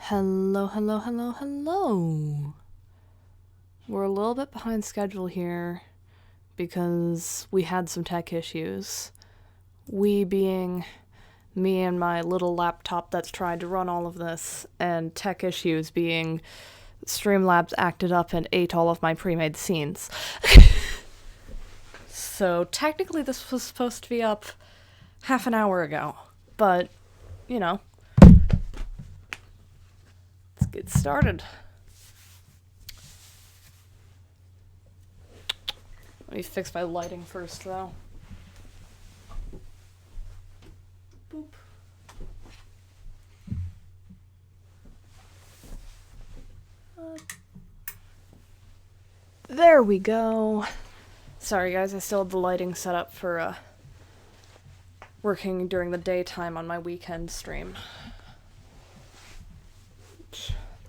Hello, hello, hello, hello. We're a little bit behind schedule here because we had some tech issues. We being me and my little laptop that's tried to run all of this, and tech issues being Streamlabs acted up and ate all of my pre-made scenes. So technically this was supposed to be up half an hour ago, but, you know, let's get started. Let me fix my lighting first, though. Boop. There we go. Sorry, guys, I still have the lighting set up for working during the daytime on my weekend stream.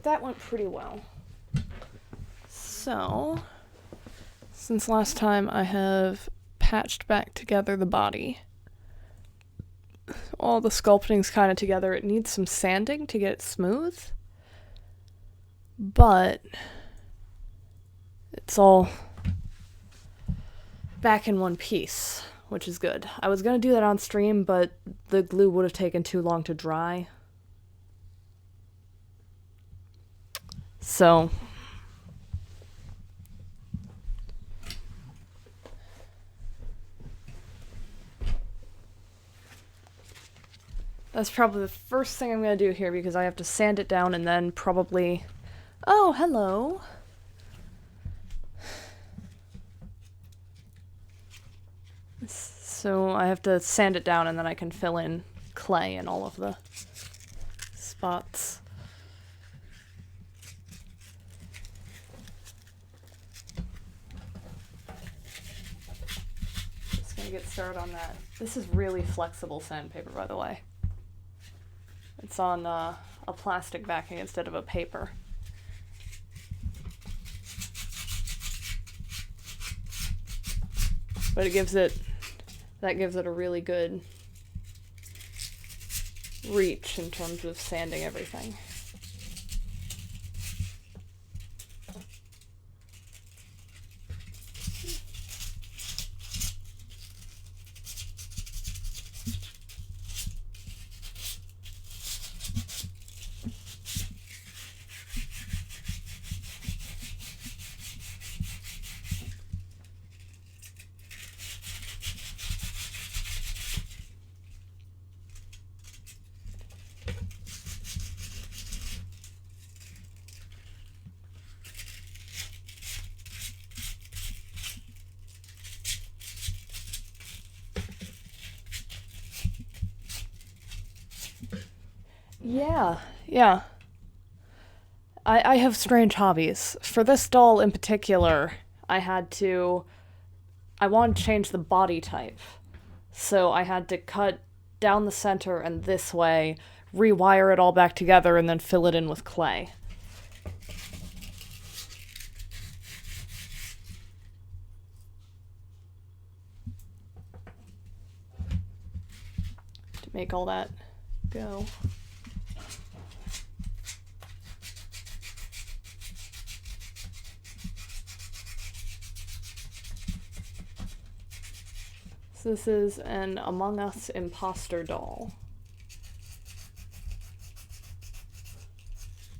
That went pretty well. So, since last time I have patched back together the body. All the sculpting's kind of together. It needs some sanding to get it smooth. But it's all back in one piece, which is good. I was going to do that on stream, but the glue would have taken too long to dry. So that's probably the first thing I'm going to do here, because I have to sand it down and then probably... Oh, hello. So I have to sand it down and then I can fill in clay in all of the spots. Just gonna get started on that. This is really flexible sandpaper, by the way. It's on a plastic backing instead of a paper. But that gives it a really good reach in terms of sanding everything. Yeah. I have strange hobbies. For this doll in particular, I wanted to change the body type. So I had to cut down the center and this way, rewire it all back together, and then fill it in with clay. To make all that go. So this is an Among Us Imposter doll.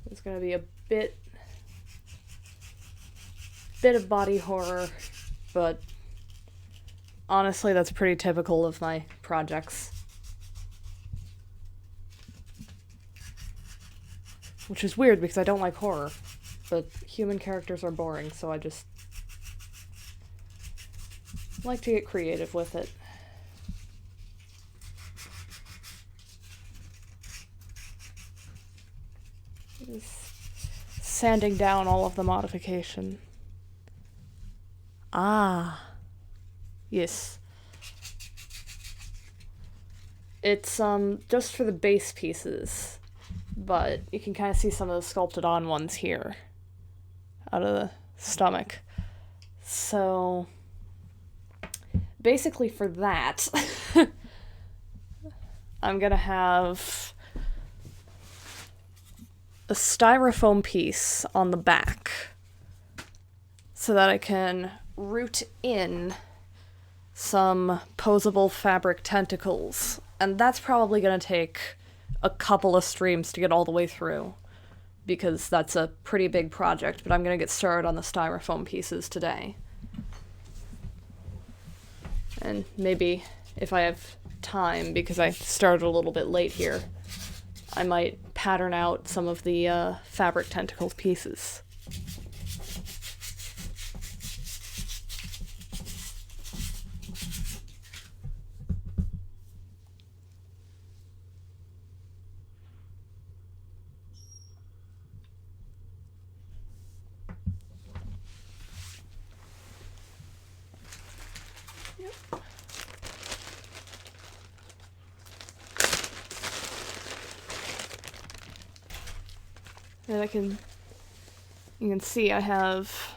There's going to be a bit of body horror, but honestly that's pretty typical of my projects. Which is weird because I don't like horror, but human characters are boring, so I just like to get creative with it. Just sanding down all of the modification. Ah. Yes. It's just for the base pieces, but you can kind of see some of the sculpted on ones here out of the stomach. So basically for that, I'm gonna have a styrofoam piece on the back so that I can root in some posable fabric tentacles. And that's probably going to take a couple of streams to get all the way through, because that's a pretty big project, but I'm going to get started on the styrofoam pieces today. And maybe if I have time, because I started a little bit late here, I might pattern out some of the fabric tentacle pieces. And you can see I have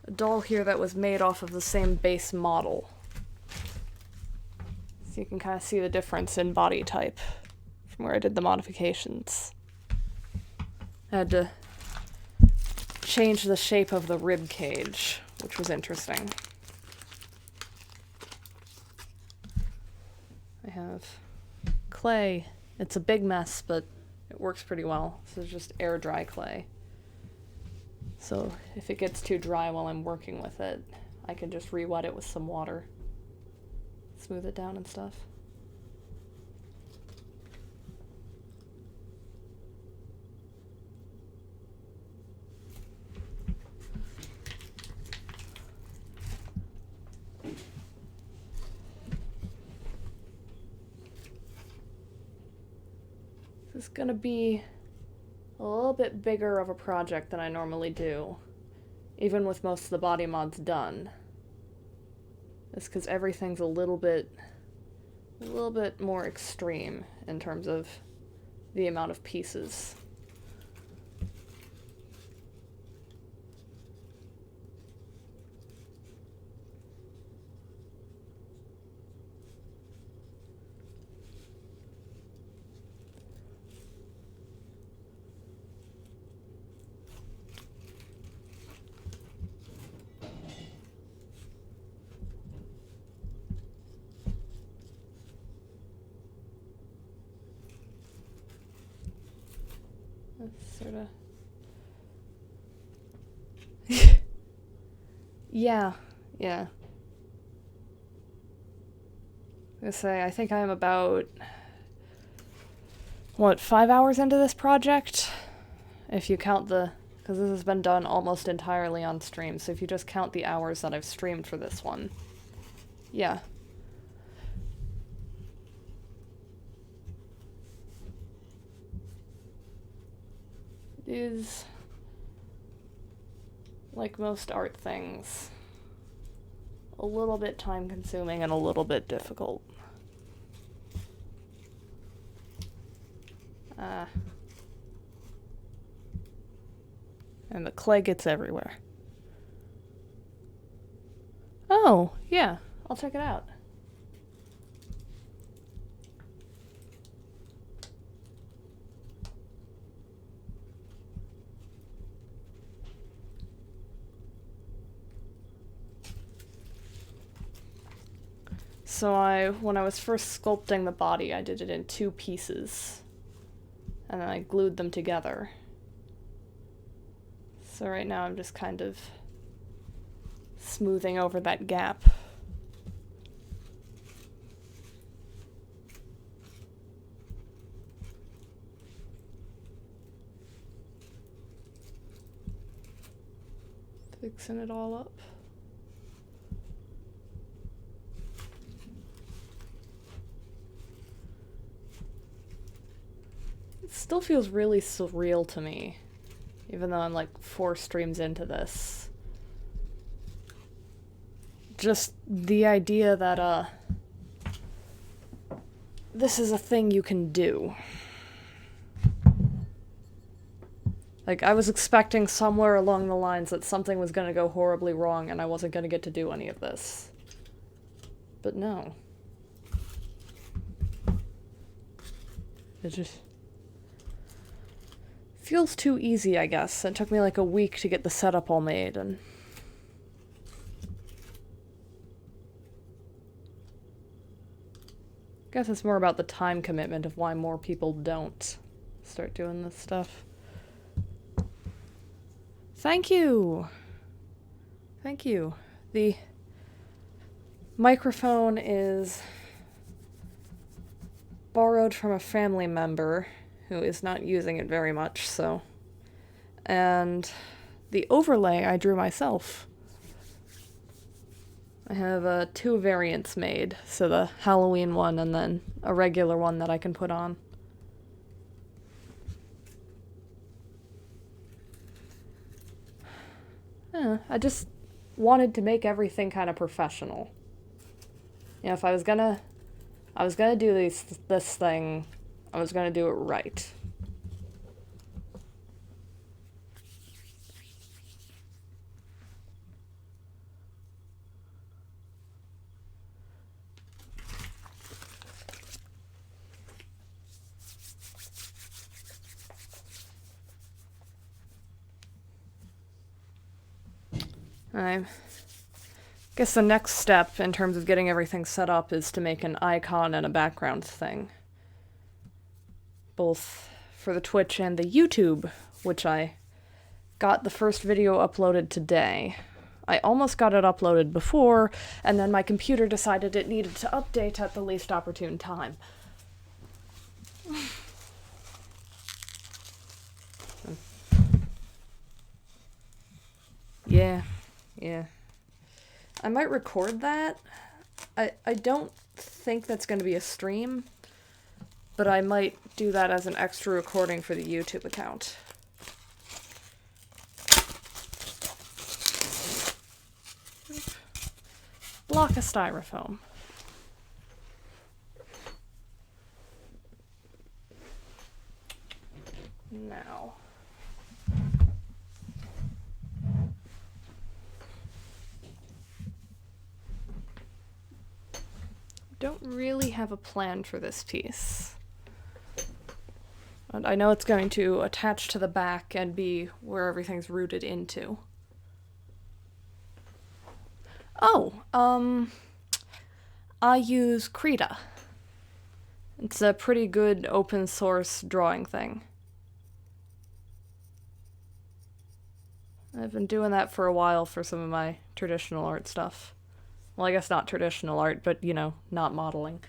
a doll here that was made off of the same base model. So you can kind of see the difference in body type from where I did the modifications. I had to change the shape of the rib cage, which was interesting. I have clay. It's a big mess, but it works pretty well. This is just air dry clay. So if it gets too dry while I'm working with it, I can just re-wet it with some water. Smooth it down and stuff. This is gonna be a little bit bigger of a project than I normally do, even with most of the body mods done. It's because everything's a little bit more extreme in terms of the amount of pieces. Sort of. Yeah. I was gonna say, I think I'm about, 5 hours into this project? If you count because this has been done almost entirely on stream, so if you just count the hours that I've streamed for this one. Yeah. Is, like most art things, a little bit time consuming and a little bit difficult. And the clay gets everywhere. Oh, yeah, I'll check it out. So when I was first sculpting the body, I did it in 2 pieces. And then I glued them together. So right now I'm just kind of smoothing over that gap. Fixing it all up. It still feels really surreal to me, even though I'm like 4 streams into this. Just the idea that, this is a thing you can do. Like, I was expecting somewhere along the lines that something was gonna go horribly wrong and I wasn't gonna get to do any of this. But no. It just Feels too easy, I guess. It took me like a week to get the setup all made, and... I guess it's more about the time commitment of why more people don't start doing this stuff. Thank you! Thank you. The microphone is borrowed from a family member who is not using it very much, so... And the overlay I drew myself. I have 2 variants made, so the Halloween one and then a regular one that I can put on. I just wanted to make everything kind of professional. You know, if I was gonna do this thing, I was gonna do it right. I guess the next step in terms of getting everything set up is to make an icon and a background thing. Both for the Twitch and the YouTube, which I got the first video uploaded today. I almost got it uploaded before, and then my computer decided it needed to update at the least opportune time. Yeah. I might record that. I don't think that's going to be a stream, but I might do that as an extra recording for the YouTube account. Block of styrofoam. Now. Don't really have a plan for this piece. And I know it's going to attach to the back and be where everything's rooted into. Oh, I use Krita. It's a pretty good open source drawing thing. I've been doing that for a while for some of my traditional art stuff. Well, I guess not traditional art, but, you know, not modeling.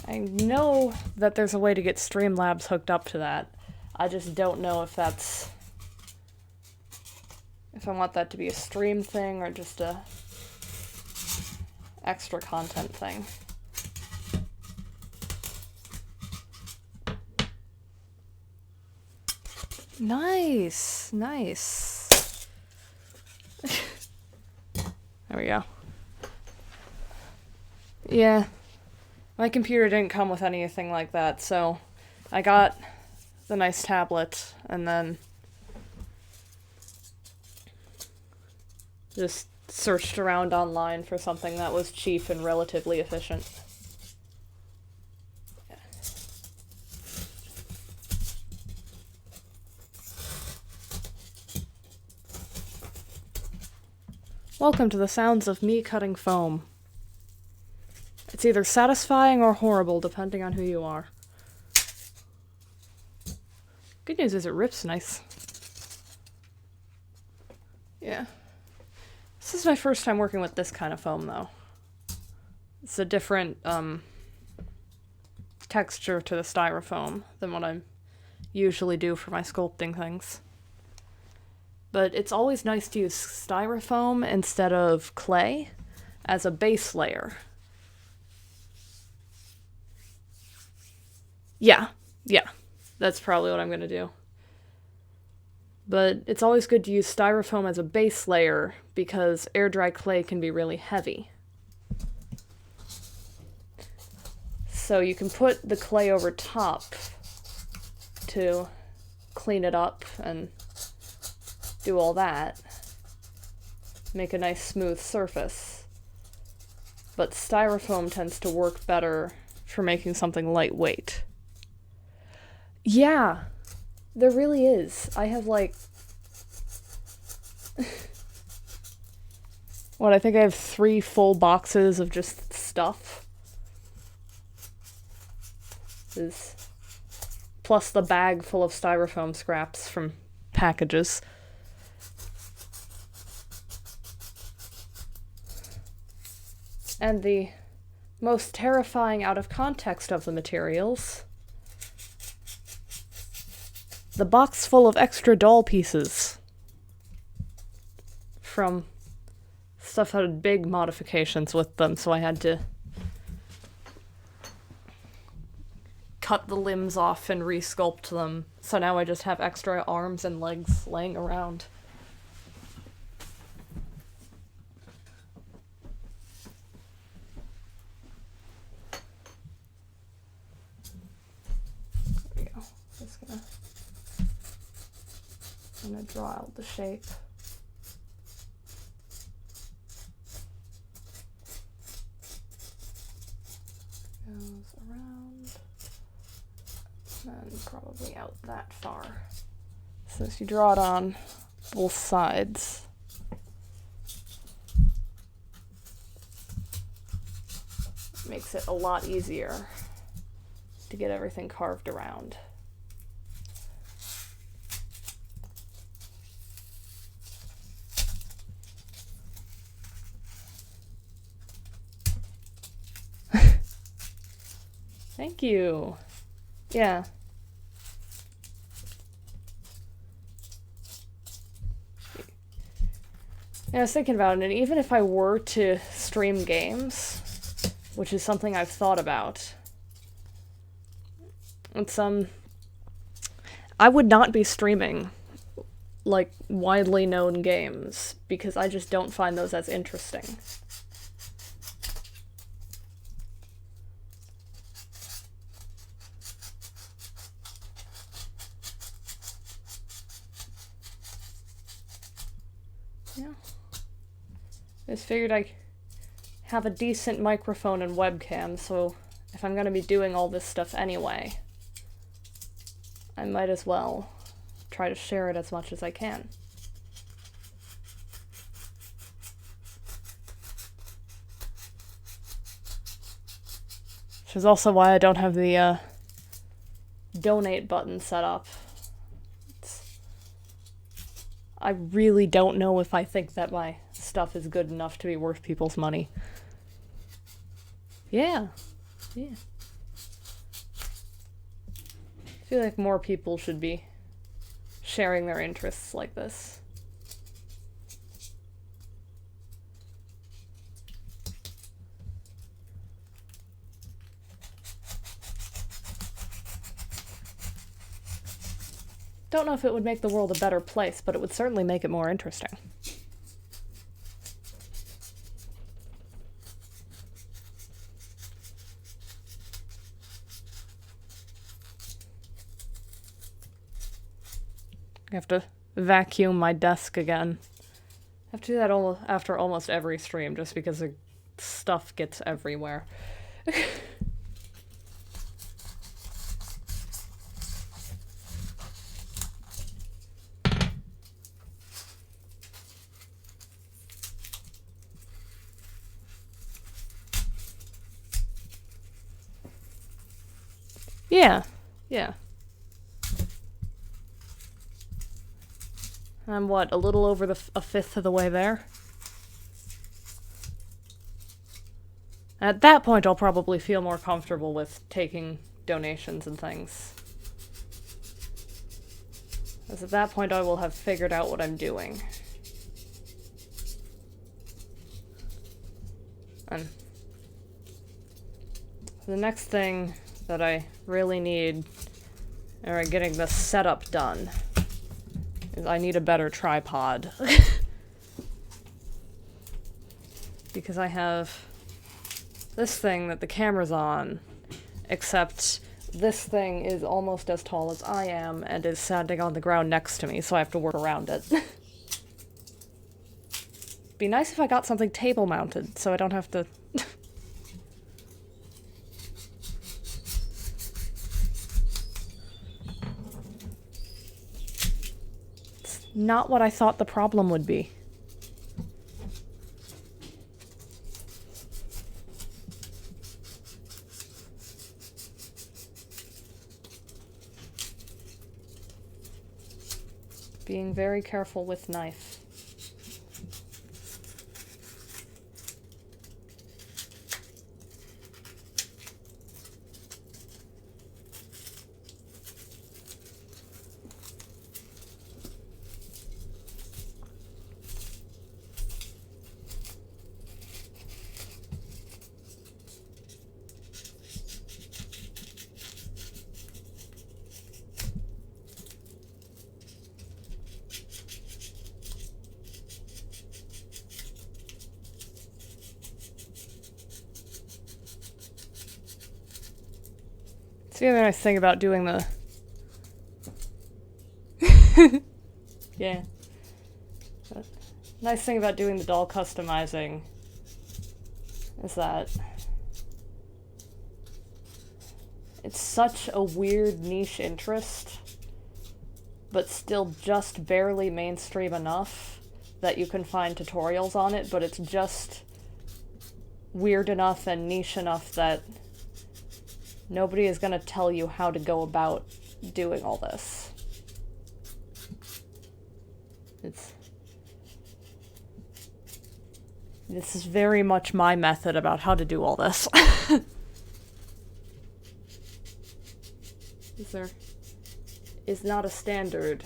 I know that there's a way to get Streamlabs hooked up to that. I just don't know if that's... if I want that to be a stream thing or just a extra content thing. Nice, nice. There we go. Yeah, my computer didn't come with anything like that, so I got the nice tablet and then just searched around online for something that was cheap and relatively efficient. Yeah. Welcome to the sounds of me cutting foam. It's either satisfying or horrible, depending on who you are. Good news is it rips nice. Yeah. This is my first time working with this kind of foam, though. It's a different, texture to the styrofoam than what I usually do for my sculpting things. But it's always nice to use styrofoam instead of clay as a base layer. Yeah. That's probably what I'm gonna do. But it's always good to use styrofoam as a base layer because air-dry clay can be really heavy. So you can put the clay over top to clean it up and do all that. Make a nice smooth surface. But styrofoam tends to work better for making something lightweight. Yeah, there really is. I have like... What, I think I have 3 full boxes of just stuff. Plus the bag full of styrofoam scraps from packages. And the most terrifying out of context of the materials, the box full of extra doll pieces from stuff that had big modifications with them, so I had to cut the limbs off and resculpt them. So now I just have extra arms and legs laying around. There we go. I'm gonna draw out the shape. Goes around, and probably out that far. Since you draw it on both sides. It makes it a lot easier to get everything carved around. Thank you. Yeah. I was thinking about it, and even if I were to stream games, which is something I've thought about, it's I would not be streaming like widely known games because I just don't find those as interesting. Yeah. I just figured I have a decent microphone and webcam, so if I'm gonna be doing all this stuff anyway, I might as well try to share it as much as I can. Which is also why I don't have the donate button set up. I really don't know if I think that my stuff is good enough to be worth people's money. Yeah. Yeah. I feel like more people should be sharing their interests like this. Don't know if it would make the world a better place, but it would certainly make it more interesting. I have to vacuum my desk again. I have to do that after almost every stream, just because the stuff gets everywhere. Yeah, yeah. I'm what, a little over a fifth of the way there? At that point, I'll probably feel more comfortable with taking donations and things. Because at that point, I will have figured out what I'm doing. And the next thing that I really need, or getting the setup done, is I need a better tripod. Because I have this thing that the camera's on, except this thing is almost as tall as I am and is standing on the ground next to me, so I have to work around it. Be nice if I got something table mounted, so I don't have to... It's not what I thought the problem would be. Being very careful with knife. It's the other nice thing about doing the... yeah. But nice thing about doing the doll customizing is that it's such a weird niche interest, but still just barely mainstream enough that you can find tutorials on it, but it's just weird enough and niche enough that nobody is going to tell you how to go about doing all this. This is very much my method about how to do all this. There is not a standard,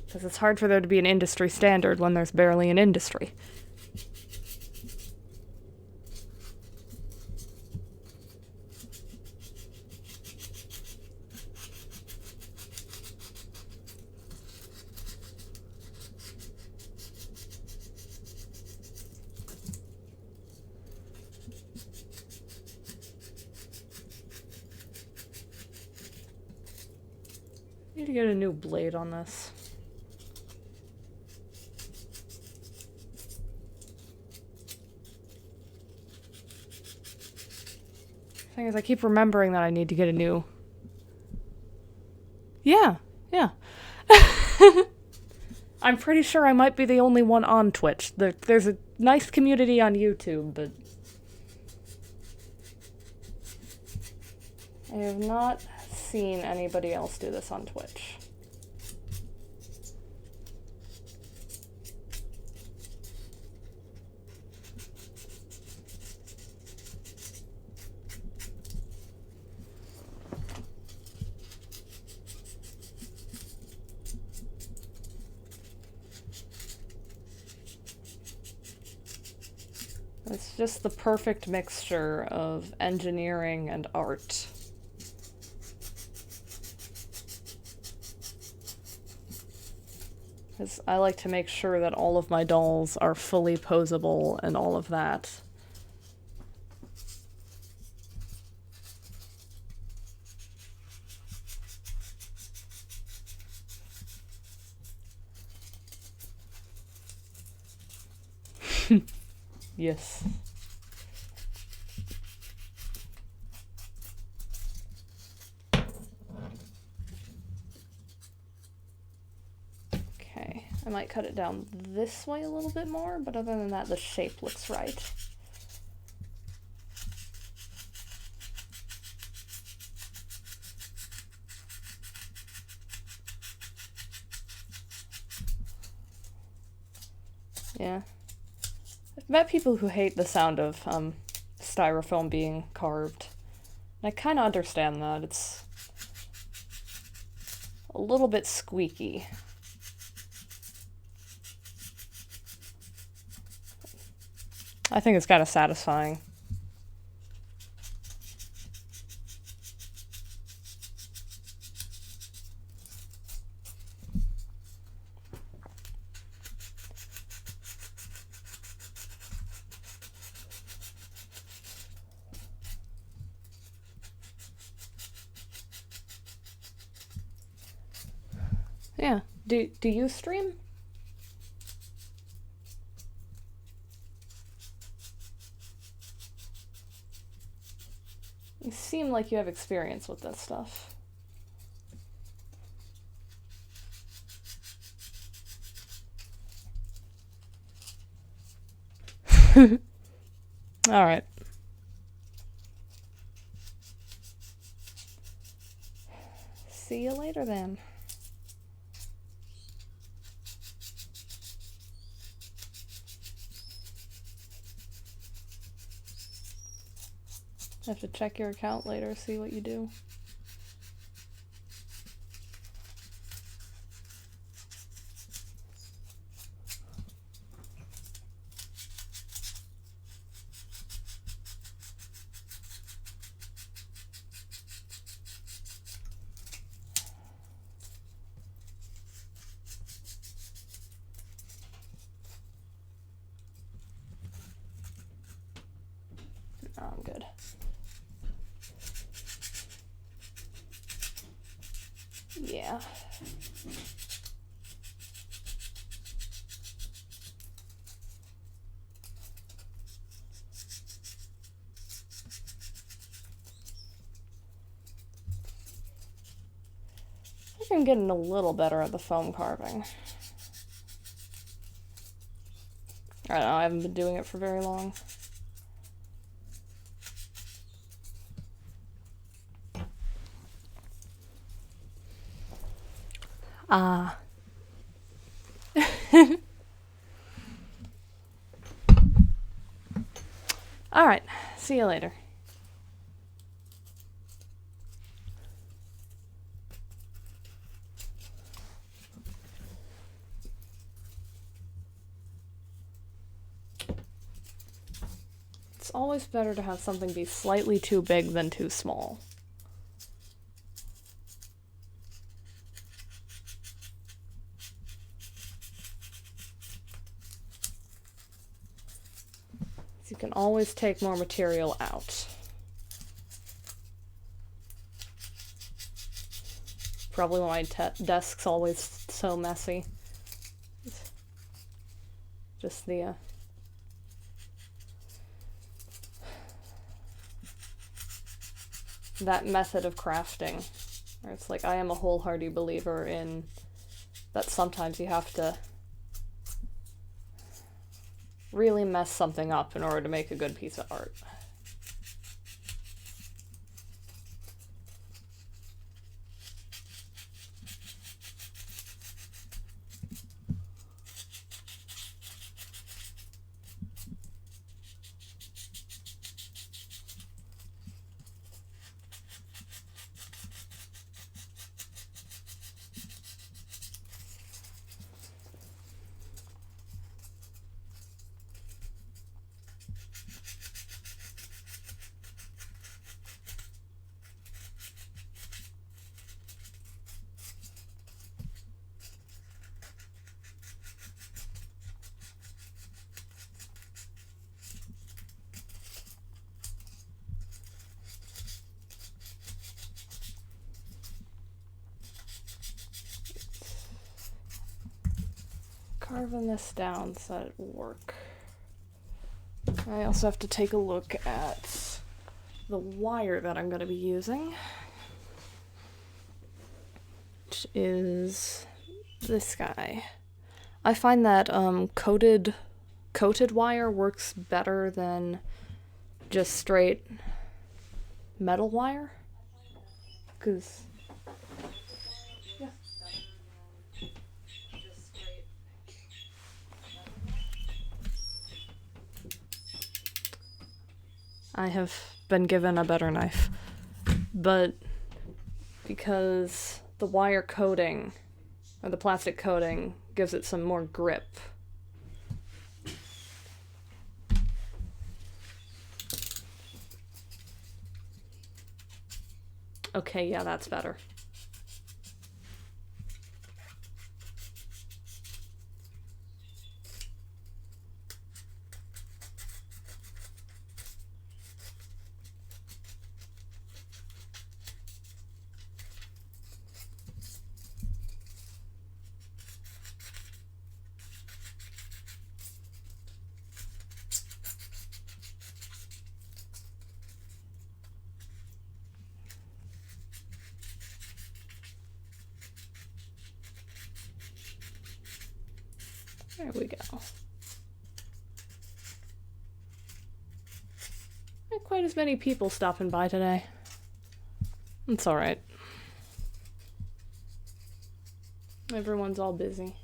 because it's hard for there to be an industry standard when there's barely an industry. I need to get a new blade on this. Thing is, I keep remembering that I need to get a new... Yeah. I'm pretty sure I might be the only one on Twitch. There's a nice community on YouTube, but... I have not seen anybody else do this on Twitch. It's just the perfect mixture of engineering and art. Because I like to make sure that all of my dolls are fully posable and all of that. Yes. Okay, I might cut it down this way a little bit more, but other than that, the shape looks right. Yeah. I've met people who hate the sound of styrofoam being carved. And I kind of understand that. It's a little bit squeaky. I think it's kind of satisfying. Yeah. Do you stream? You seem like you have experience with this stuff. Alright. See you later then. I have to check your account later, see what you do. Oh, I'm good. Yeah. I think I'm getting a little better at the foam carving. I don't know, I haven't been doing it for very long. Ah. Alright, see you later. It's always better to have something be slightly too big than too small. So you can always take more material out. Probably why my desk's always so messy. Just the that method of crafting, where it's like, I am a wholehearted believer in that sometimes you have to really mess something up in order to make a good piece of art. Carving this down so that it will work. I also have to take a look at the wire that I'm going to be using, which is this guy. I find that coated wire works better than just straight metal wire, because I have been given a better knife, but because the wire coating, or the plastic coating, gives it some more grip. Okay, yeah, that's better. There we go. Not quite as many people stopping by today. It's alright. Everyone's all busy.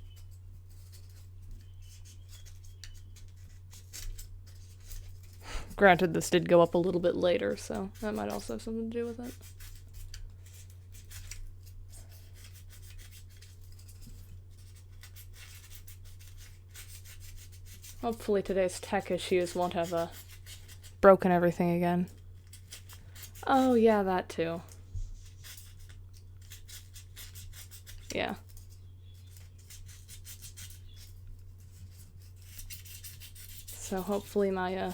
Granted, this did go up a little bit later, so that might also have something to do with it. Hopefully today's tech issues won't have broken everything again. Oh yeah, that too. Yeah. So hopefully my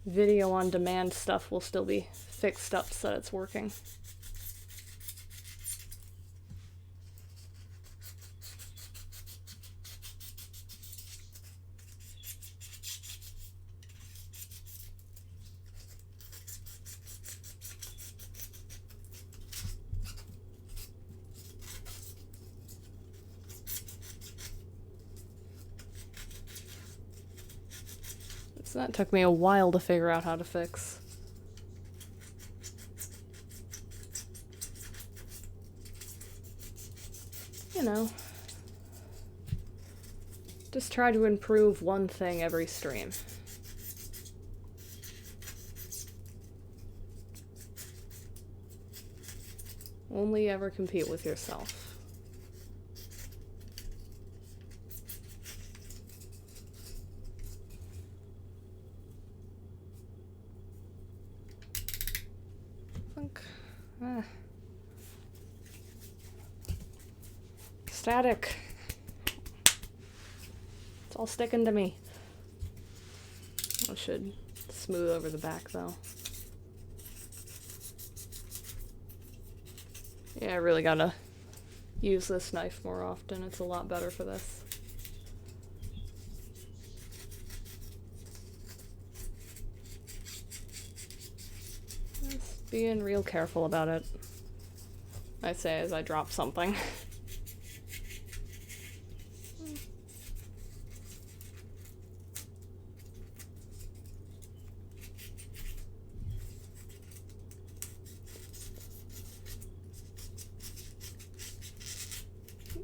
video on demand stuff will still be fixed up so that it's working. So that took me a while to figure out how to fix. You know, just try to improve one thing every stream. Only ever compete with yourself. Static. It's all sticking to me. I should smooth over the back though. Yeah, I really gotta use this knife more often. It's a lot better for this. Just being real careful about it. I say as I drop something.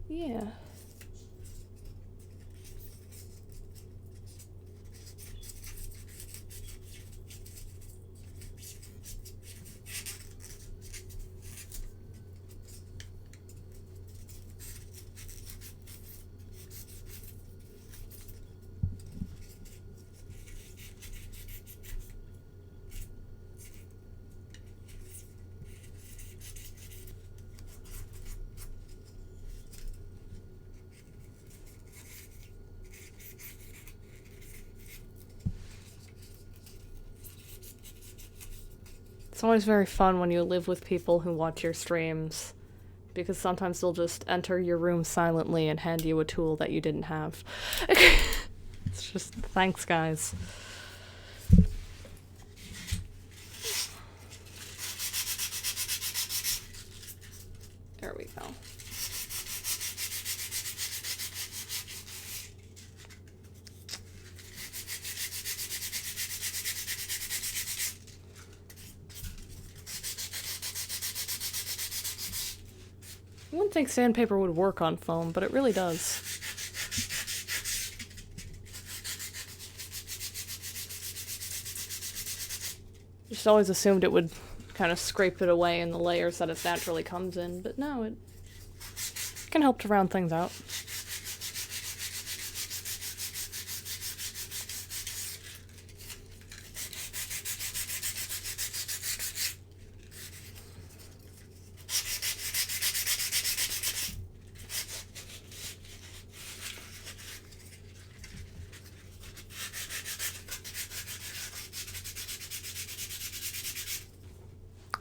Yeah. It's always very fun when you live with people who watch your streams, because sometimes they'll just enter your room silently and hand you a tool that you didn't have. It's just, thanks guys. There we go. I wouldn't think sandpaper would work on foam, but it really does. Just always assumed it would kind of scrape it away in the layers that it naturally comes in, but no, it can help to round things out.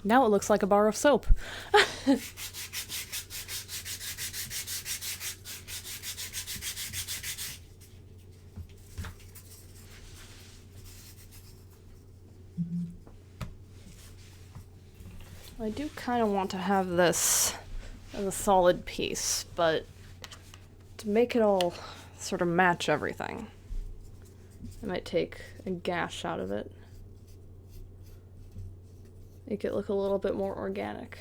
Now it looks like a bar of soap. I do kind of want to have this as a solid piece, but to make it all sort of match everything. I might take a gash out of it. Make it look a little bit more organic.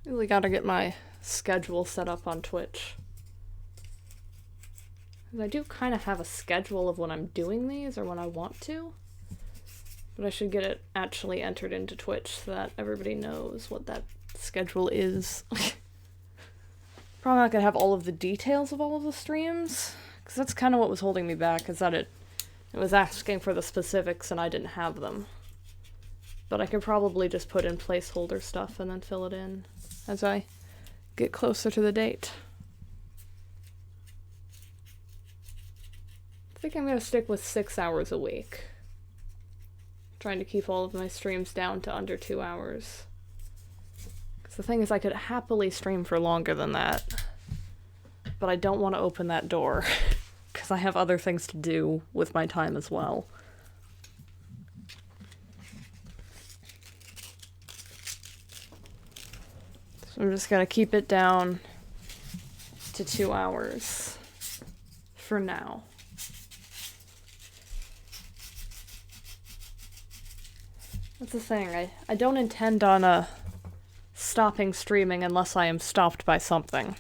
Really gotta get my schedule set up on Twitch. Because I do kind of have a schedule of when I'm doing these or when I want to. But I should get it actually entered into Twitch so that everybody knows what that schedule is. Probably not gonna have all of the details of all of the streams. Because that's kind of what was holding me back, is that it was asking for the specifics and I didn't have them. But I could probably just put in placeholder stuff and then fill it in as I get closer to the date. I think I'm going to stick with 6 hours a week. Trying to keep all of my streams down to under 2 hours. Because the thing is, I could happily stream for longer than that. But I don't want to open that door. Because I have other things to do with my time as well. So I'm just gonna keep it down to 2 hours for now. That's the thing, I don't intend on stopping streaming unless I am stopped by something.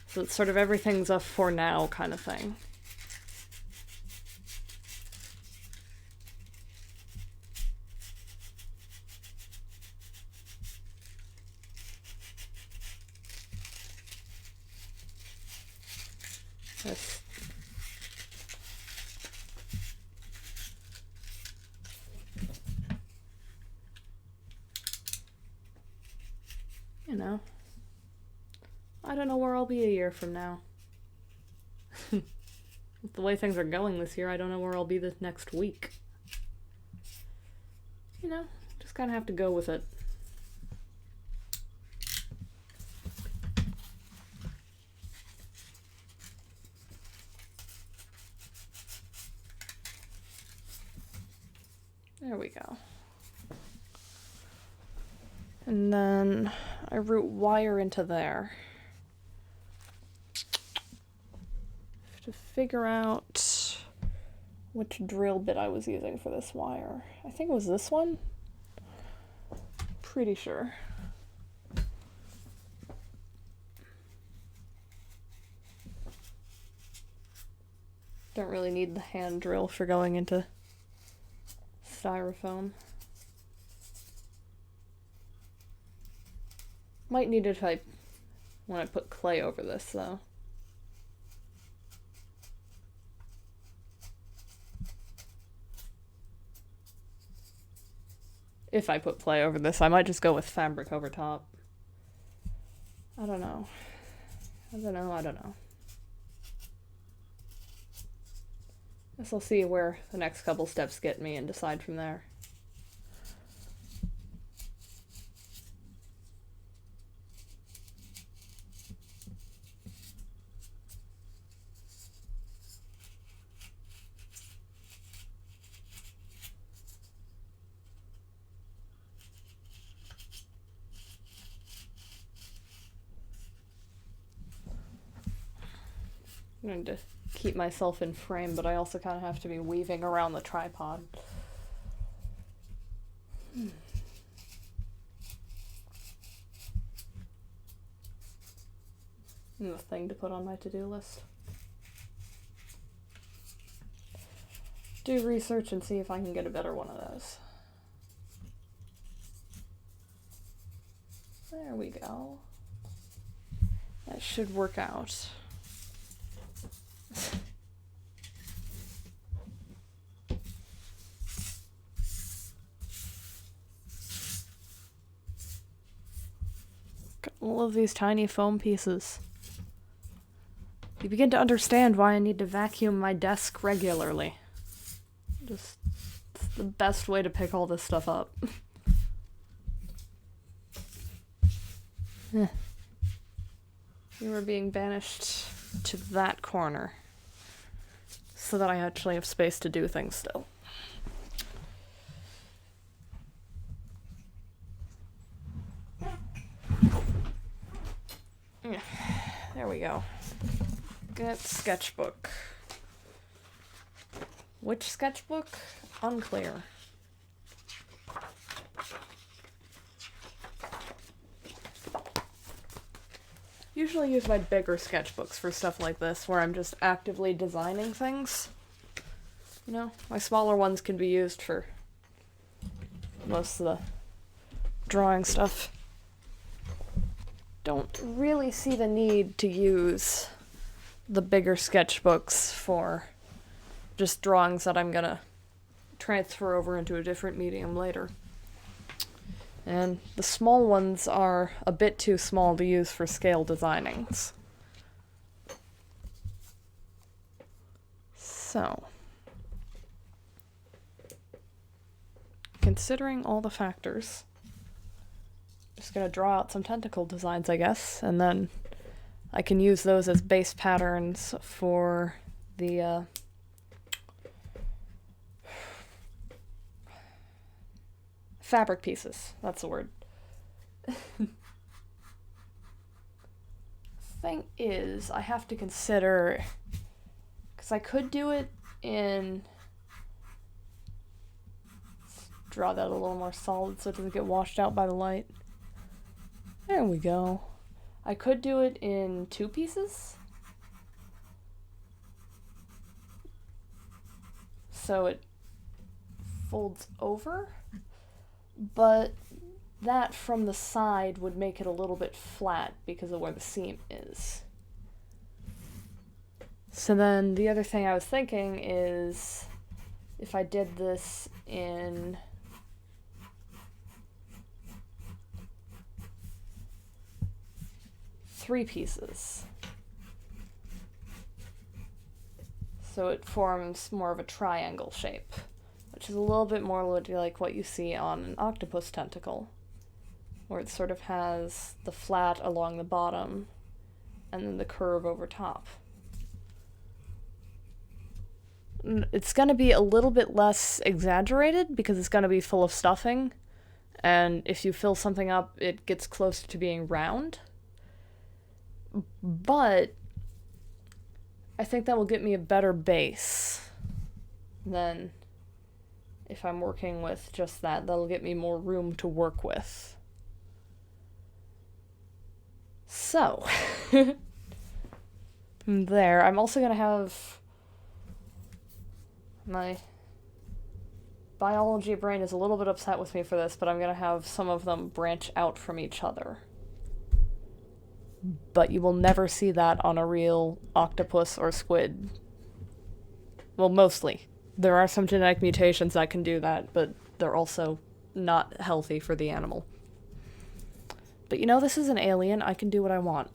So it's sort of everything's a for now kind of thing. Yes. You know, I don't know where I'll be a year from now. With the way things are going this year, I don't know where I'll be this next week. You know, just kind of have to go with it. There we go. And then I route wire into there. To figure out which drill bit I was using for this wire. I think it was this one. Pretty sure. Don't really need the hand drill for going into styrofoam. Might need it when I put clay over this, though. If I put clay over this, I might just go with fabric over top. I don't know. I don't know. Guess I'll see where the next couple steps get me and decide from there. I'm going to keep myself in frame, but I also kind of have to be weaving around the tripod. The thing to put on my to-do list. Do research and see if I can get a better one of those. There we go. That should work out. All of these tiny foam pieces. You begin to understand why I need to vacuum my desk regularly. Just, it's the best way to pick all this stuff up. You are being banished to that corner so that I actually have space to do things still. There we go. Get sketchbook. Which sketchbook? Unclear. Usually use my bigger sketchbooks for stuff like this, where I'm just actively designing things. You know, my smaller ones can be used for most of the drawing stuff. Don't really see the need to use the bigger sketchbooks for just drawings that I'm gonna transfer over into a different medium later. And the small ones are a bit too small to use for scale designings. So, considering all the factors, just gonna draw out some tentacle designs, I guess, and then I can use those as base patterns for the fabric pieces. That's the word. Thing is, I have to consider, because I could do it in, let's draw that a little more solid so it doesn't get washed out by the light. There we go. I could do it in 2 pieces. So it folds over, but that from the side would make it a little bit flat because of where the seam is. So then the other thing I was thinking is if I did this in three pieces, so it forms more of a triangle shape, which is a little bit more like what you see on an octopus tentacle, where it sort of has the flat along the bottom and then the curve over top. It's going to be a little bit less exaggerated because it's going to be full of stuffing, and if you fill something up, it gets closer to being round. But I think that will get me a better base than if I'm working with just that. That'll get me more room to work with. So, there. I'm also going to have my biology brain is a little bit upset with me for this, but I'm going to have some of them branch out from each other. But you will never see that on a real octopus or squid. Well, mostly. There are some genetic mutations that can do that, but they're also not healthy for the animal. But you know, this is an alien. I can do what I want.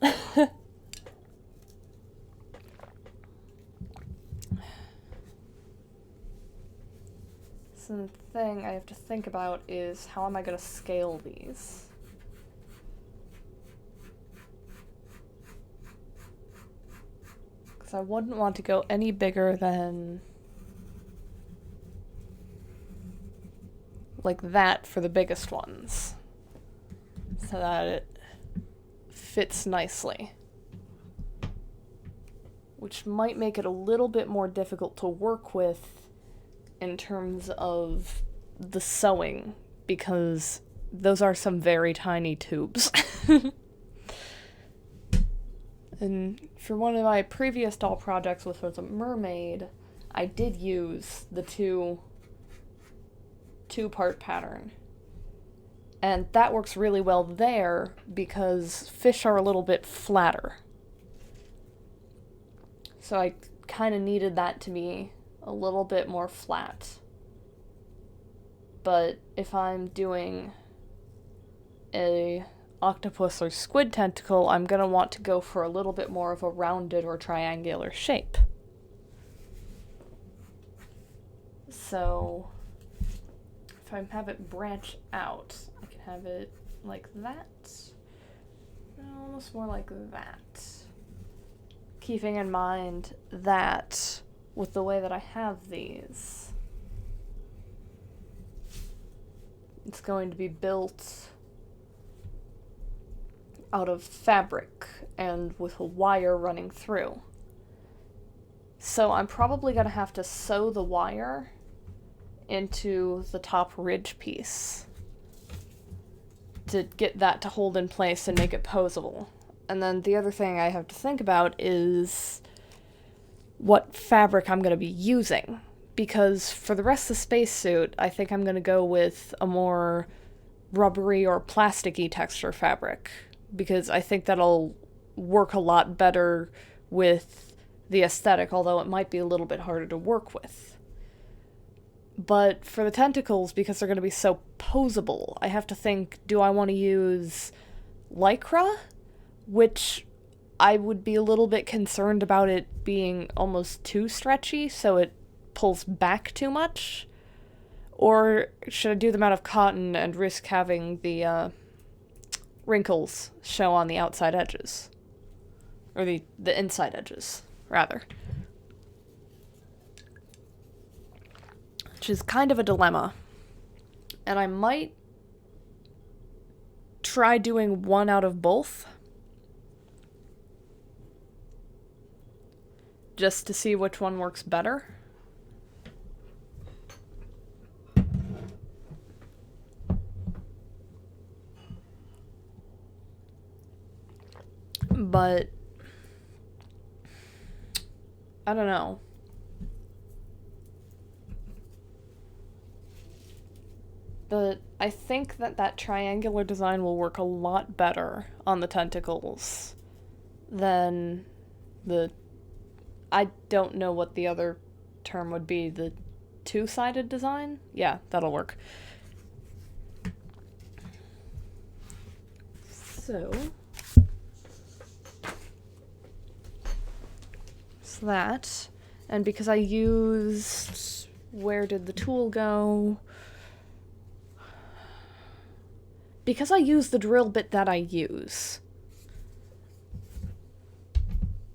So the thing I have to think about is how am I going to scale these? I wouldn't want to go any bigger than like that for the biggest ones, so that it fits nicely, which might make it a little bit more difficult to work with in terms of the sewing, because those are some very tiny tubes. And for one of my previous doll projects, which was a mermaid, I did use the two-part pattern. And that works really well there because fish are a little bit flatter. So I kind of needed that to be a little bit more flat. But if I'm doing a octopus or squid tentacle, I'm going to want to go for a little bit more of a rounded or triangular shape. So if I have it branch out, I can have it like that. Almost more like that. Keeping in mind that with the way that I have these, it's going to be built out of fabric and with a wire running through. So I'm probably going to have to sew the wire into the top ridge piece to get that to hold in place and make it posable. And then the other thing I have to think about is what fabric I'm going to be using. Because for the rest of the spacesuit, I think I'm going to go with a more rubbery or plasticky texture fabric. Because I think that'll work a lot better with the aesthetic, although it might be a little bit harder to work with. But for the tentacles, because they're going to be so posable, I have to think, do I want to use Lycra? Which I would be a little bit concerned about it being almost too stretchy, so it pulls back too much. Or should I do them out of cotton and risk having the wrinkles show on the outside edges? Or the inside edges, rather. Which is kind of a dilemma. And I might try doing one out of both. Just to see which one works better. But I don't know. But I think that triangular design will work a lot better on the tentacles than the... I don't know what the other term would be. The two-sided design? Yeah, that'll work. So that. And because I used... Where did the tool go? Because I use the drill bit that I use,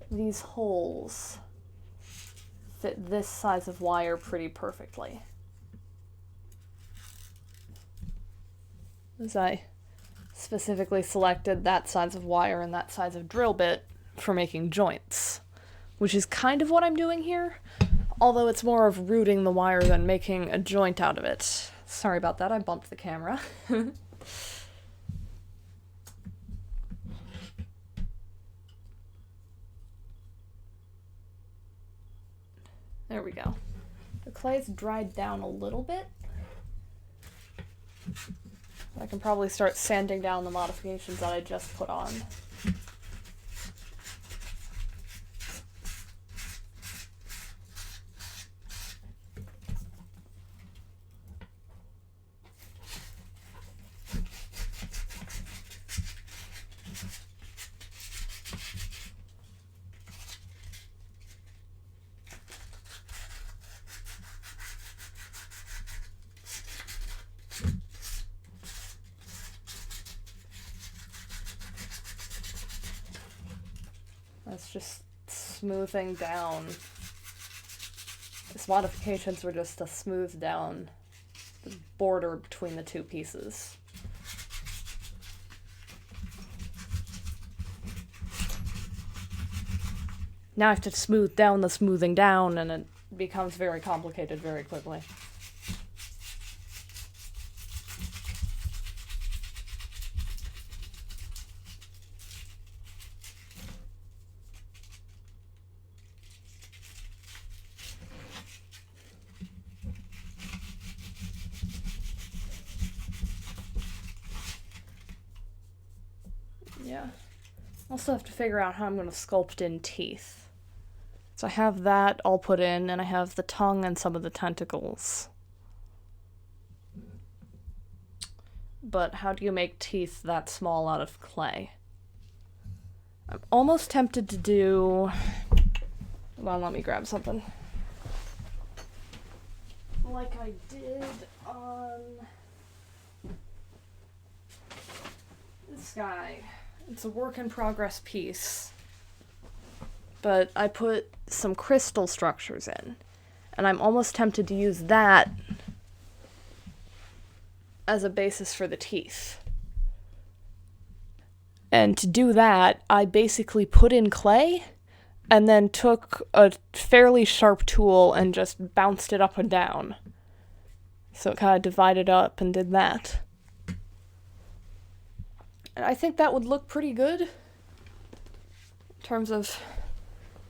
these holes fit this size of wire pretty perfectly. As I specifically selected that size of wire and that size of drill bit for making joints, which is kind of what I'm doing here, although it's more of rooting the wire than making a joint out of it. Sorry about that, I bumped the camera. There we go. The clay's dried down a little bit. I can probably start sanding down the modifications that I just put on. That's just smoothing down. These modifications were just to smooth down the border between the two pieces. Now I have to smooth down the smoothing down, and it becomes very complicated very quickly. Yeah. Also have to figure out how I'm going to sculpt in teeth. So I have that all put in, and I have the tongue and some of the tentacles. but how do you make teeth that small out of clay? I'm almost tempted to do... Hold on, let me grab something. Like I did on this guy. It's a work in progress piece. But I put some crystal structures in. And I'm almost tempted to use that as a basis for the teeth. And to do that, I basically put in clay and then took a fairly sharp tool and just bounced it up and down. So it kind of divided up and did that. And I think that would look pretty good in terms of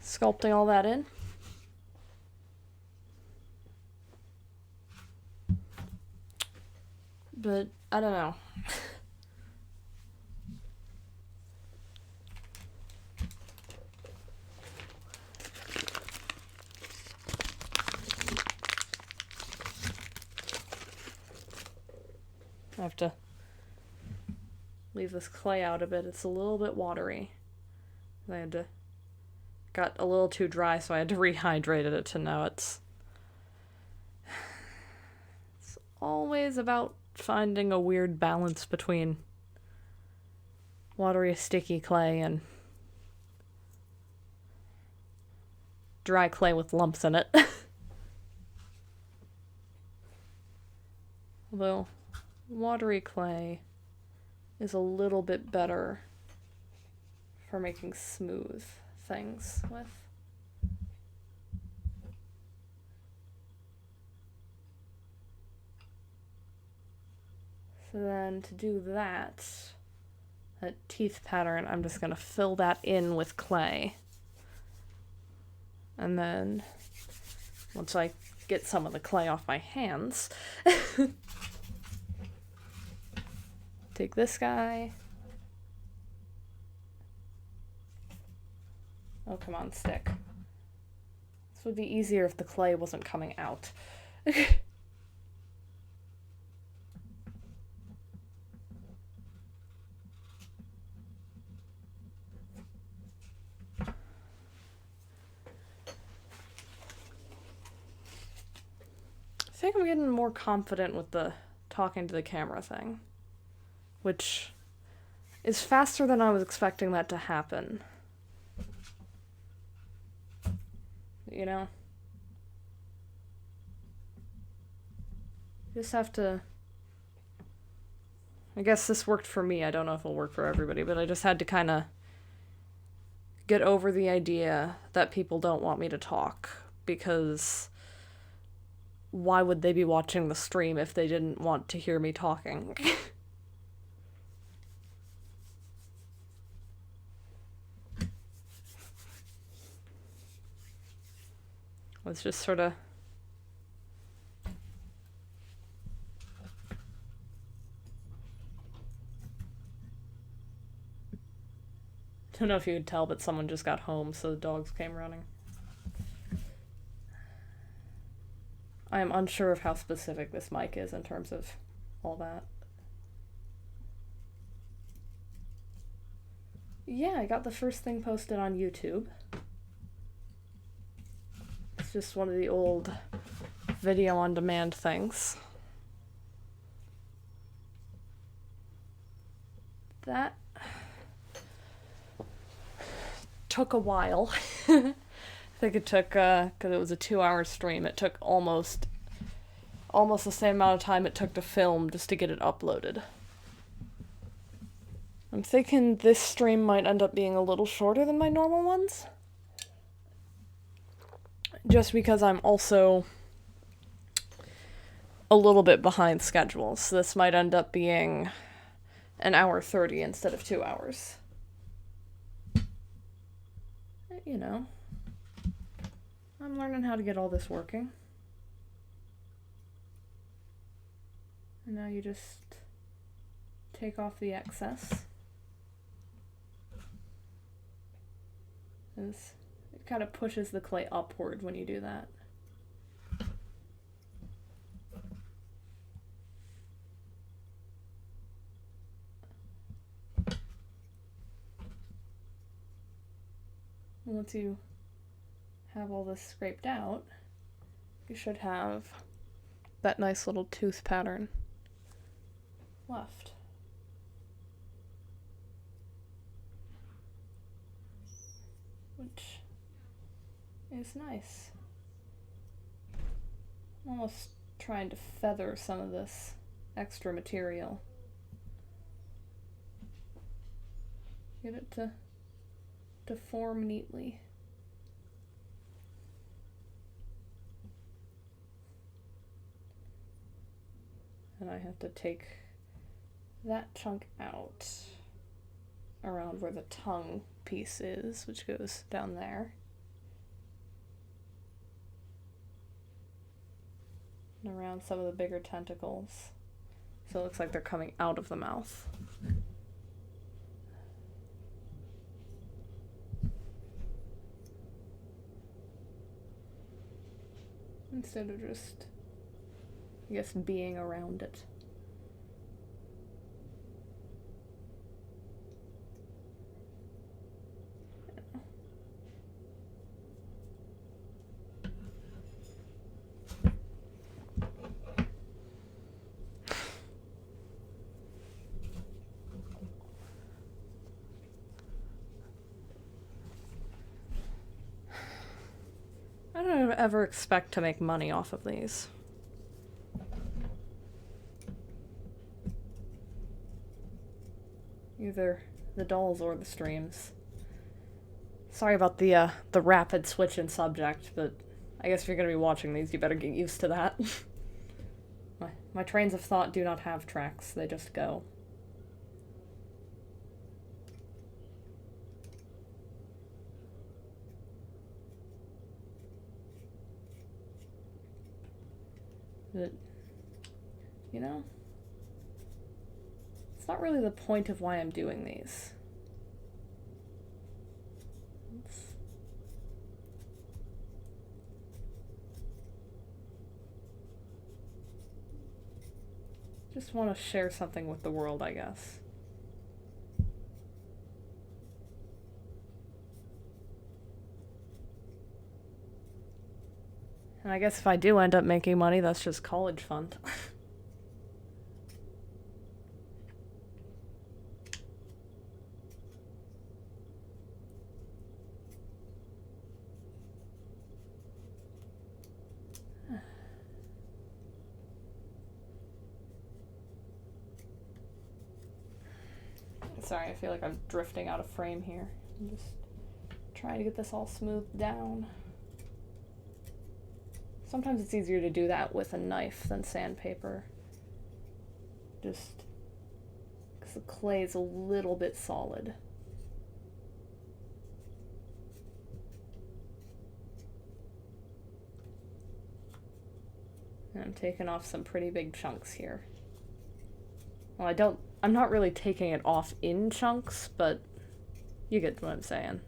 sculpting all that in. But I don't know. I have to leave this clay out a bit. It's a little bit watery. Got a little too dry, so I had to rehydrate it to know it's always about finding a weird balance between watery, sticky clay and dry clay with lumps in it. Although watery clay is a little bit better for making smooth things with. So then to do that teeth pattern, I'm just going to fill that in with clay. And then once I get some of the clay off my hands, take this guy. Oh, come on, stick. This would be easier if the clay wasn't coming out. I think I'm getting more confident with the talking to the camera thing, which is faster than I was expecting that to happen. You know? Just have to... I guess this worked for me. I don't know if it'll work for everybody, but I just had to kind of get over the idea that people don't want me to talk, because why would they be watching the stream if they didn't want to hear me talking? Let's just sort of... I don't know if you could tell, but someone just got home, so the dogs came running. I am unsure of how specific this mic is in terms of all that. Yeah, I got the first thing posted on YouTube. It's just one of the old video on demand things. That took a while. I think it took, because it was a 2-hour stream, it took almost the same amount of time it took to film just to get it uploaded. I'm thinking this stream might end up being a little shorter than my normal ones. Just because I'm also a little bit behind schedule, so this might end up being 1:30 instead of 2 hours. You know, I'm learning how to get all this working. And now you just take off the excess. It kind of pushes the clay upward when you do that. And once you have all this scraped out, you should have that nice little tooth pattern left. Which is nice. I'm almost trying to feather some of this extra material. Get it to form neatly. And I have to take that chunk out around where the tongue piece is, which goes down there. And around some of the bigger tentacles. So it looks like they're coming out of the mouth. Instead of just, I guess, being around it. I don't ever expect to make money off of these. Either the dolls or the streams. Sorry about the rapid switch in subject, but I guess if you're gonna be watching these, you better get used to that. My trains of thought do not have tracks, they just go. But, you know, it's not really the point of why I'm doing these. Just want to share something with the world, I guess. And I guess if I do end up making money, that's just college fund. Sorry, I feel like I'm drifting out of frame here. I'm just trying to get this all smoothed down. Sometimes it's easier to do that with a knife than sandpaper. Just because the clay is a little bit solid. And I'm taking off some pretty big chunks here. Well, I'm not really taking it off in chunks, but you get what I'm saying.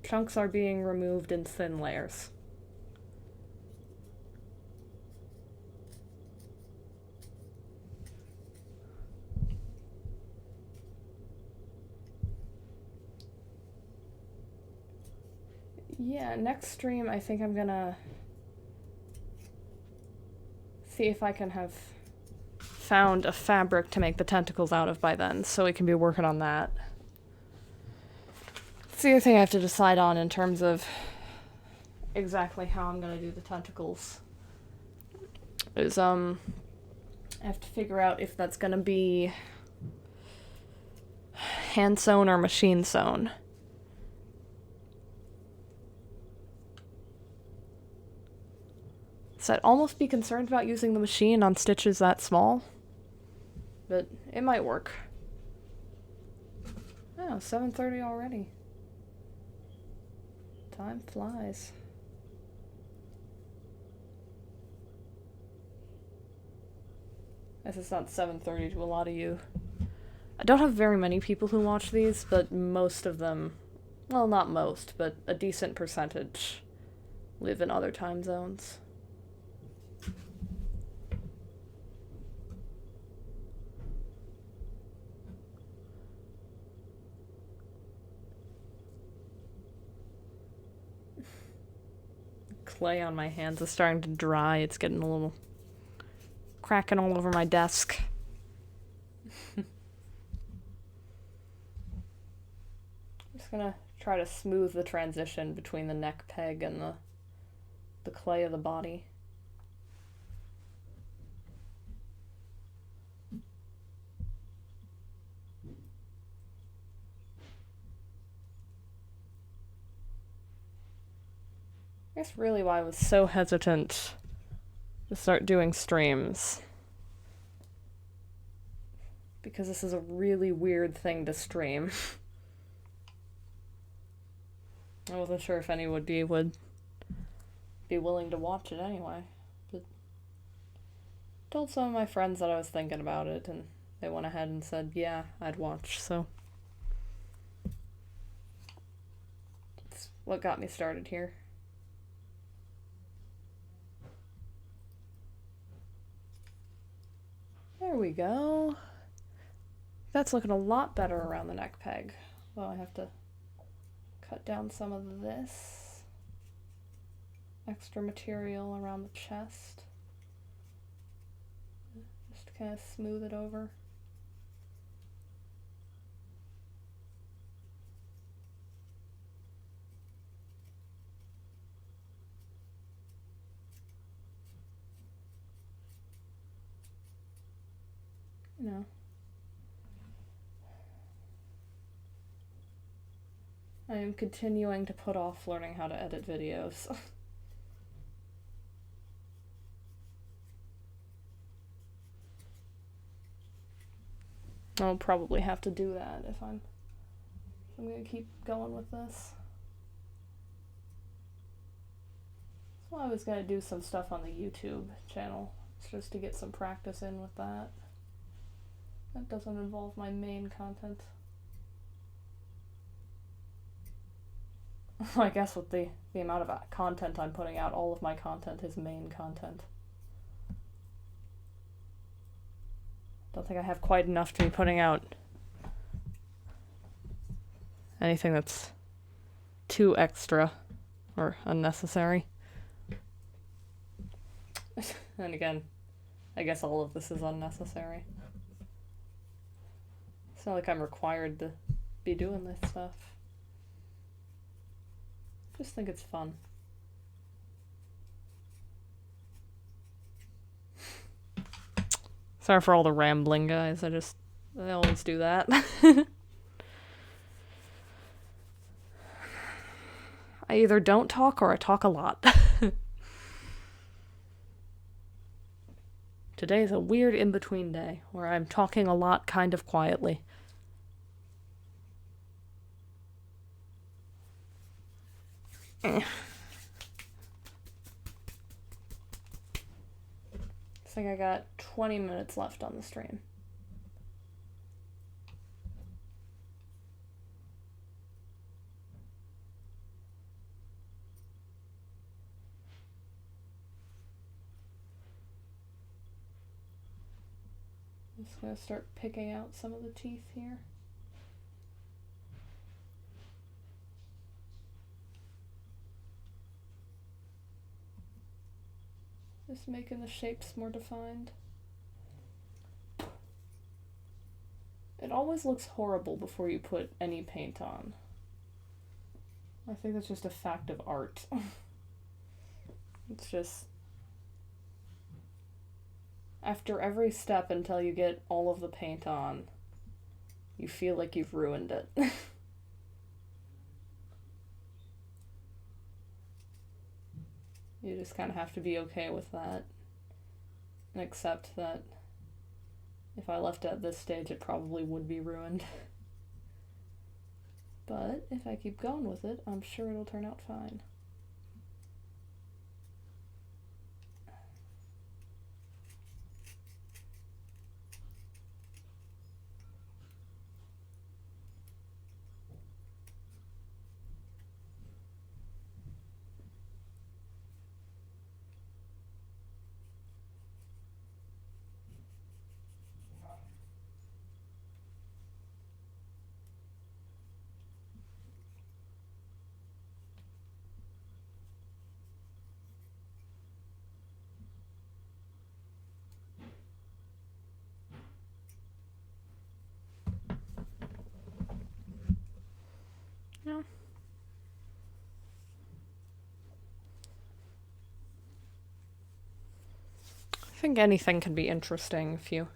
Chunks are being removed in thin layers. Yeah, next stream I think I'm gonna see if I can have found a fabric to make the tentacles out of by then, so we can be working on that. It's the other thing I have to decide on in terms of exactly how I'm gonna do the tentacles. Is, I have to figure out if that's gonna be hand sewn or machine sewn. So I'd almost be concerned about using the machine on stitches that small, but it might work. Oh, 7:30 already. Time flies. I guess it's not 7:30 to a lot of you. I don't have very many people who watch these, but most of them, well, not most, but a decent percentage live in other time zones. clay on my hands is starting to dry. It's getting a little cracking all over my desk. I'm just gonna try to smooth the transition between the neck peg and the clay of the body. I guess really why I was so hesitant to start doing streams. Because this is a really weird thing to stream. I wasn't sure if anybody would be willing to watch it anyway. But told some of my friends that I was thinking about it, and they went ahead and said, yeah, I'd watch, so. That's what got me started here. There we go. That's looking a lot better around the neck peg. Well, I have to cut down some of this extra material around the chest. Just to kind of smooth it over. You know. I am continuing to put off learning how to edit videos. I'll probably have to do that if I'm gonna keep going with this. So I was gonna do some stuff on the YouTube channel, just to get some practice in with that. That doesn't involve my main content. I guess with the amount of content I'm putting out, all of my content is main content. Don't think I have quite enough to be putting out anything that's too extra or unnecessary. And again, I guess all of this is unnecessary. It's not like I'm required to be doing this stuff. Just think it's fun. Sorry for all the rambling, guys. I always do that. I either don't talk or I talk a lot. Today is a weird in-between day where I'm talking a lot kind of quietly. I think I got 20 minutes left on the stream. I'm just gonna start picking out some of the teeth here. Just making the shapes more defined. It always looks horrible before you put any paint on. I think that's just a fact of art. It's just... after every step until you get all of the paint on, you feel like you've ruined it. You just kind of have to be okay with that and accept that if I left it at this stage, it probably would be ruined. But if I keep going with it, I'm sure it'll turn out fine. I think anything can be interesting if you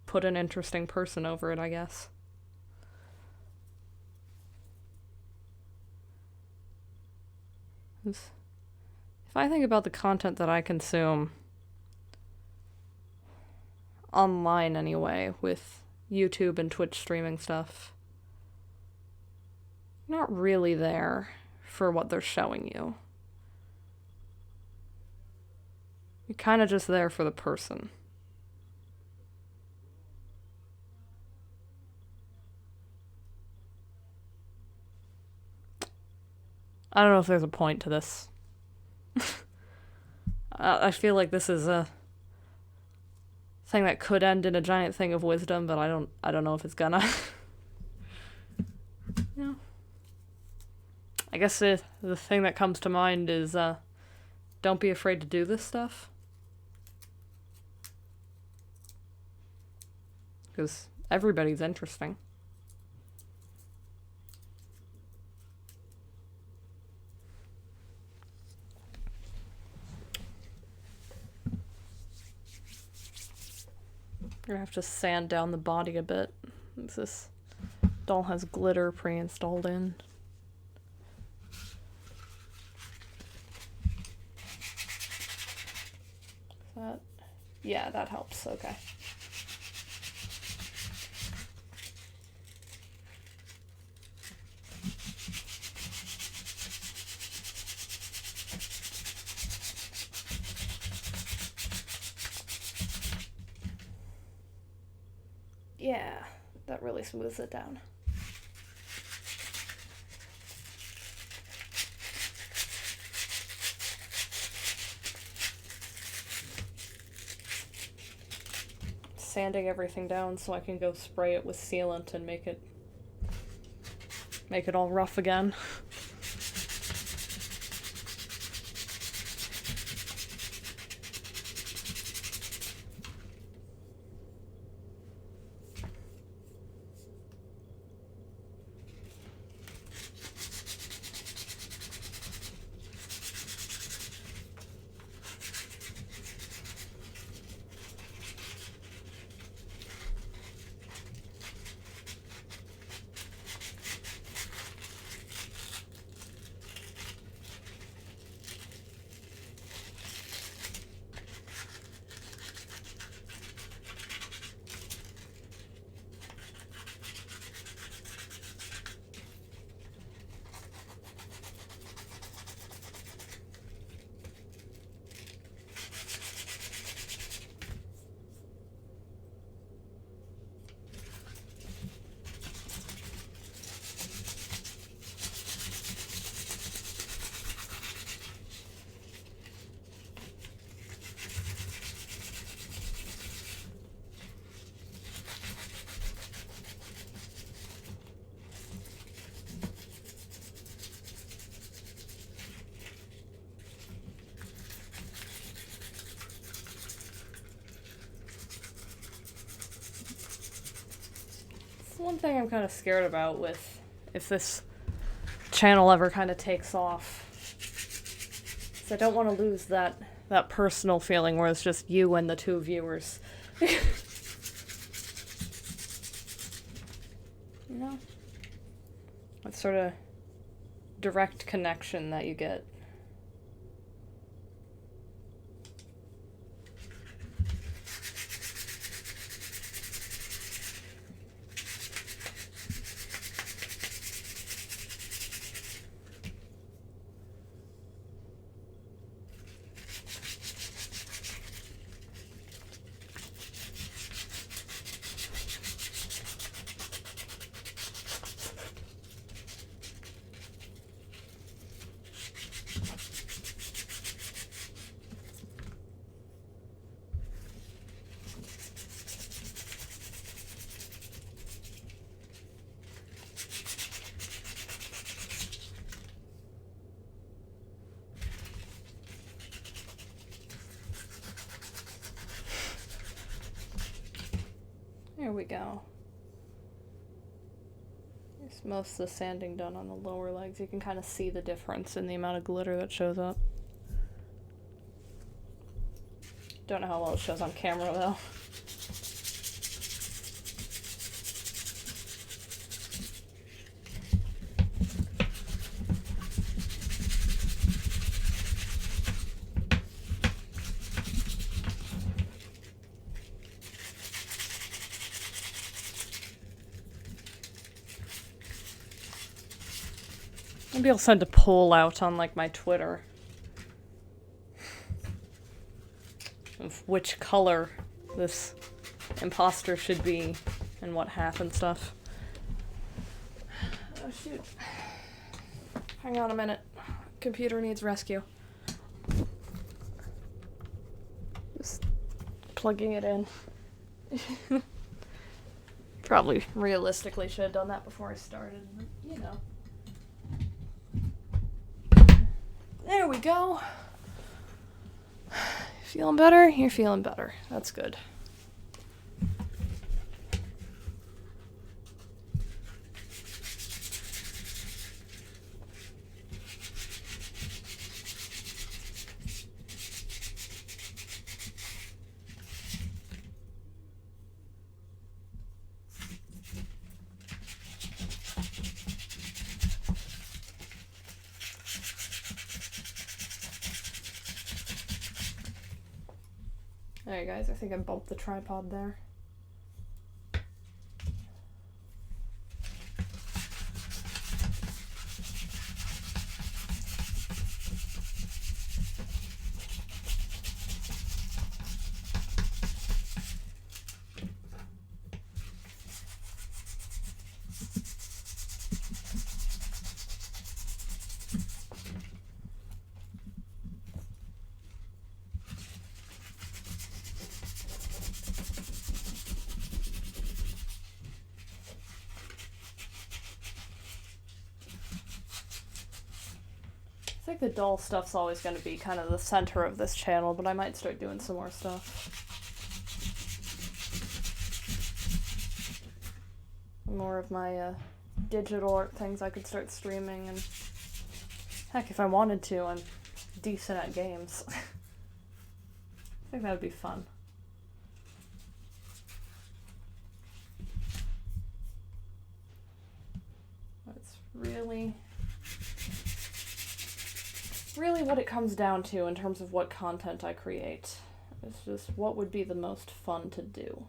put an interesting person over it, I guess. If I think about the content that I consume, online anyway, with YouTube and Twitch streaming stuff, you're not really there for what they're showing you. You're kind of just there for the person. I don't know if there's a point to this. I feel like this is a thing that could end in a giant thing of wisdom, but I don't know if it's gonna. Yeah. I guess the thing that comes to mind is don't be afraid to do this stuff. Because everybody's interesting. I'm gonna have to sand down the body a bit. This doll has glitter pre-installed in. Yeah, that helps. Okay. Yeah, that really smooths it down. Sanding everything down so I can go spray it with sealant and make it all rough again. One thing I'm kind of scared about with if this channel ever kind of takes off is I don't want to lose that personal feeling where it's just you and the two viewers. You know? That sort of direct connection that you get. There we go. There's most of the sanding done on the lower legs. You can kind of see the difference in the amount of glitter that shows up. Don't know how well it shows on camera, though. Maybe I'll send a poll out on, like, my Twitter of which color this imposter should be and what half and stuff. Oh, shoot. Hang on a minute. Computer needs rescue. Just plugging it in. Probably realistically should have done that before I started, but, you know. There we go. Feeling better? You're feeling better. That's good. Alright guys, I think I bumped the tripod there. I think the doll stuff's always going to be kind of the center of this channel, but I might start doing some more stuff. More of my digital art things I could start streaming, and heck, if I wanted to, I'm decent at games. I think that would be fun. That's really what it comes down to in terms of what content I create. It's just what would be the most fun to do.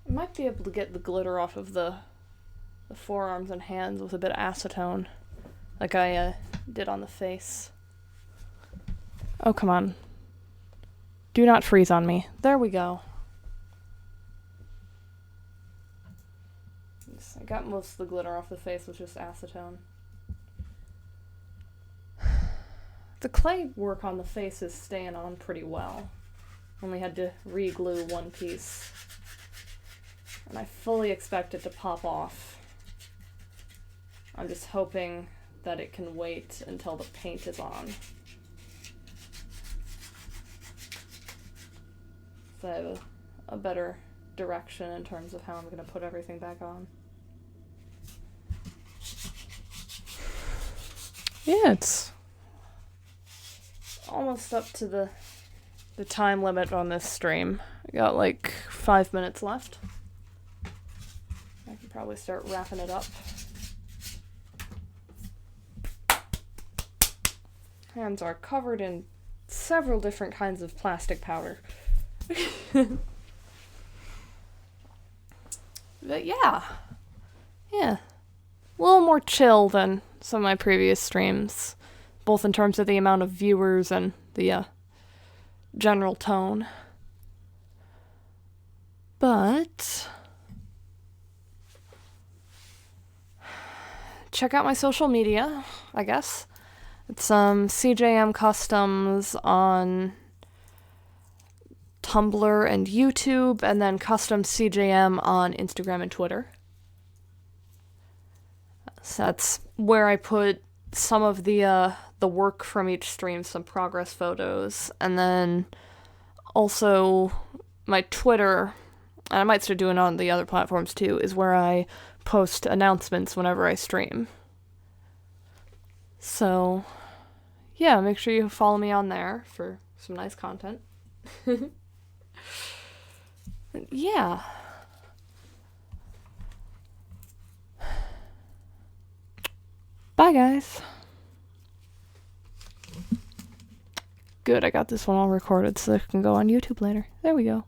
Might be able to get the glitter off of the forearms and hands with a bit of acetone, like I did on the face. Oh, come on. Do not freeze on me. There we go. I got most of the glitter off the face with just acetone. The clay work on the face is staying on pretty well. Only had to re-glue one piece. And I fully expect it to pop off. I'm just hoping that it can wait until the paint is on. So I have a better direction in terms of how I'm going to put everything back on. Yeah, it's almost up to the time limit on this stream. I got like 5 minutes left. I can probably start wrapping it up. Hands are covered in several different kinds of plastic powder. But yeah. A little more chill than some of my previous streams. both in terms of the amount of viewers and the general tone. But check out my social media, I guess. It's CJM Customs on Tumblr and YouTube, and then Custom CJM on Instagram and Twitter. So that's where I put some of the work from each stream, some progress photos, and then also my Twitter, and I might start doing it on the other platforms too, is where I post announcements whenever I stream. So, yeah, make sure you follow me on there for some nice content. Yeah. Bye, guys. Good, I got this one all recorded so it can go on YouTube later. There we go.